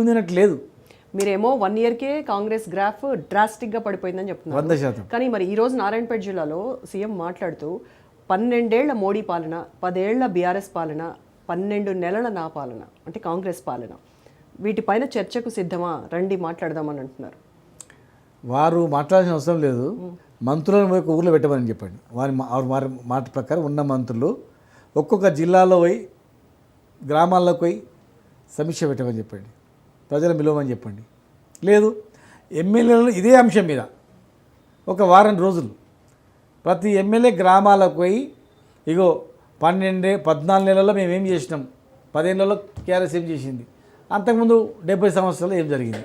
ఉందినట్టు లేదు. మీరేమో 1 ఇయర్కే కాంగ్రెస్ గ్రాఫ్ డ్రాస్టిక్గా పడిపోయిందని చెప్తున్నారు. 100%. కానీ మరి ఈరోజు నారాయణపేట జిల్లాలో సీఎం మాట్లాడుతూ 12 ఏళ్ల మోడీ పాలన, 10 ఏళ్ల బీఆర్ఎస్ పాలన, 12 నెలల నా పాలన అంటే కాంగ్రెస్ పాలన, వీటిపైన చర్చకు సిద్ధమా, రండి మాట్లాడదామని అంటున్నారు. వారు మాట్లాడాల్సిన అవసరం లేదు. మంత్రులను ఒక ఊర్లో పెట్టమని చెప్పండి. వారి మాట ప్రకారం ఉన్న మంత్రులు ఒక్కొక్క జిల్లాలో పోయి గ్రామాల్లోకి పోయి సమీక్ష పెట్టమని చెప్పండి, ప్రజలు పిలవమని చెప్పండి. లేదు, ఎమ్మెల్యేలను ఇదే అంశం మీద ఒక వారం రోజులు ప్రతి ఎమ్మెల్యే గ్రామాలకు పోయి ఇగో 14 నెలల్లో మేము ఏం చేసినాం, 15 నెలల్లో కేఆర్ఎస్ ఏం చేసింది, అంతకుముందు 70 సంవత్సరాలు ఏం జరిగింది,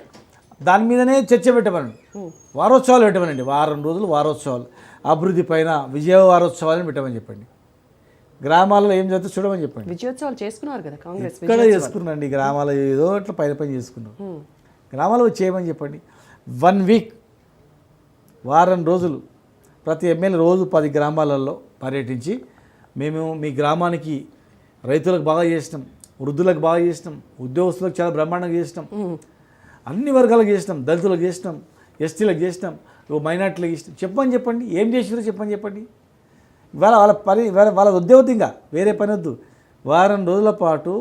దాని మీదనే చర్చ పెట్టమనండి. వారోత్సవాలు పెట్టమనండి. వారం రోజులు వారోత్సవాలు, అభివృద్ధి పైన విజయ వారోత్సవాలను పెట్టమని చెప్పండి. గ్రామాల్లో ఏం చేస్తే చూడమని చెప్పండి. విజయోత్సవాలు చేసుకున్నారు కదా కాంగ్రెస్, ఇక్కడ చేసుకున్నాండి. గ్రామాల్లో ఏదో అట్లా పని చేసుకున్నాం. గ్రామాల్లో చేయమని చెప్పండి. 1 వీక్, వారం రోజులు ప్రతి ఎమ్మెల్యే రోజు 10 గ్రామాలలో పర్యటించి మేము మీ గ్రామానికి రైతులకు బాగా చేసినాం, వృద్ధులకు బాగా చేసినాం, ఉద్యోగస్తులకు చాలా బ్రహ్మాండంగా చేసినాం, అన్ని వర్గాలకు చేసినాం, దళితులకు చేసినాం, ఎస్టీలకు చేసినాం, మైనార్టీలకు చేసినాం చెప్పని చెప్పండి. ఏం చేసినారో చెప్పండి. వాళ్ళ ఉద్యోగం ఇంకా వేరే పని వద్దు. వారం రోజుల పాటు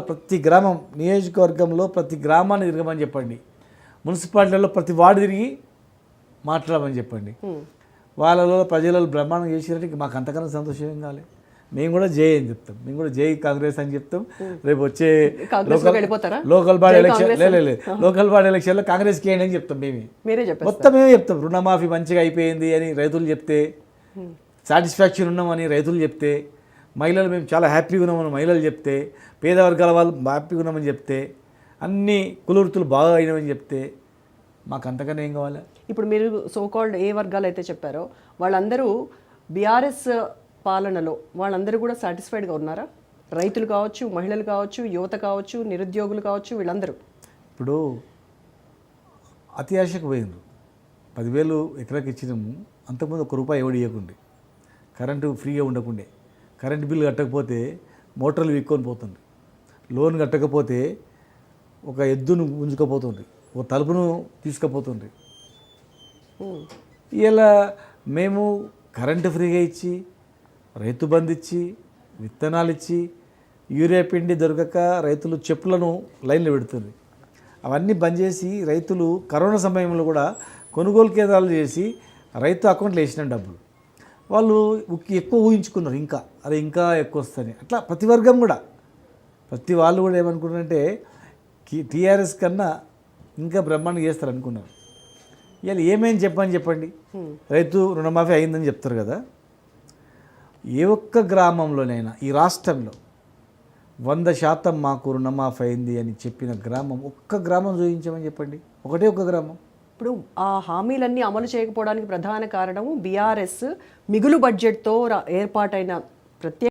ప్రతి గ్రామం, నియోజకవర్గంలో ప్రతి గ్రామాన్ని తిరగమని చెప్పండి. మున్సిపాలిటీలో ప్రతి వార్డు తిరిగి మాట్లాడమని చెప్పండి. వాళ్ళలో ప్రజలలో బ్రహ్మాండం చేసినట్టు మాకు అంతకన్నా సంతోషం కావాలి. మేము కూడా జై అని చెప్తాం, మేము కూడా జై కాంగ్రెస్ అని చెప్తాం. రేపు వచ్చే లోకల్ బాడీ ఎలక్షన్లో కాంగ్రెస్కి వేయండి అని చెప్తాం. మేమే చెప్తాం. రుణమాఫీ మంచిగా అయిపోయింది అని రైతులు చెప్తే, సాటిస్ఫాక్షన్ ఉన్నామని రైతులు చెప్తే, మహిళలు మేము చాలా హ్యాపీగా ఉన్నామని మహిళలు చెప్తే, పేద వర్గాల వాళ్ళు హ్యాపీగా ఉన్నామని చెప్తే, అన్ని కులవృత్తులు బాగా అయినామని చెప్తే మాకు అంతకన్నా ఏం కావాలి? ఇప్పుడు మీరు సోకాల్డ్ ఏ వర్గాలు అయితే చెప్పారో వాళ్ళందరూ బీఆర్ఎస్ పాలనలో వాళ్ళందరూ కూడా సాటిస్ఫైడ్గా ఉన్నారా? రైతులు కావచ్చు, మహిళలు కావచ్చు, యువత కావచ్చు, నిరుద్యోగులు కావచ్చు, వీళ్ళందరూ ఇప్పుడు అతి ఆశకు పోయినారు. 10,000 ఎకరాకి ఇచ్చినాము. అంతకుముందు ₹1 ఎవడు ఇవ్వకుండే, కరెంటు ఫ్రీగా ఉండకుండే, కరెంటు బిల్లు కట్టకపోతే మోటార్లు విక్కొని పోతుంది, లోన్ కట్టకపోతే ఒక ఎద్దును గుంజుకపోతుంది, ఒక తలుపును తీసుకుపోతుంది. ఇలా మేము కరెంటు ఫ్రీగా ఇచ్చి, రైతు బంధు ఇచ్చి, విత్తనాలు ఇచ్చి, యూరియా పిండి దొరకక రైతులు చెప్పులను లైన్లో పెడుతుంది. అవన్నీ బంద్ చేసి రైతులు కరోనా సమయంలో కూడా కొనుగోలు కేంద్రాలు చేసి రైతు అకౌంట్లో వేసిన డబ్బులు వాళ్ళు ఎక్కువ ఊహించుకున్నారు. ఇంకా ఎక్కువ వస్తాయి. అట్లా ప్రతి వర్గం కూడా, ప్రతి వాళ్ళు కూడా ఏమనుకున్నారంటే టీఆర్ఎస్ కన్నా ఇంకా బ్రహ్మాండంగా చేస్తారు అనుకున్నారు. ఇవాళ ఏమేమి చెప్పండి. రైతు రుణమాఫీ అయిందని చెప్తారు కదా. ఏ ఒక్క గ్రామంలోనైనా ఈ రాష్ట్రంలో 100% మాకు రుణమాఫీ అయింది అని చెప్పిన గ్రామం ఒక్క గ్రామం చూపించమని చెప్పండి. ఒకటే ఒక గ్రామం. ఇప్పుడు ఆ హామీలన్నీ అమలు చేయకపోవడానికి ప్రధాన కారణము బీఆర్ఎస్ మిగులు బడ్జెట్తో ఏర్పాటైన ప్రత్యేక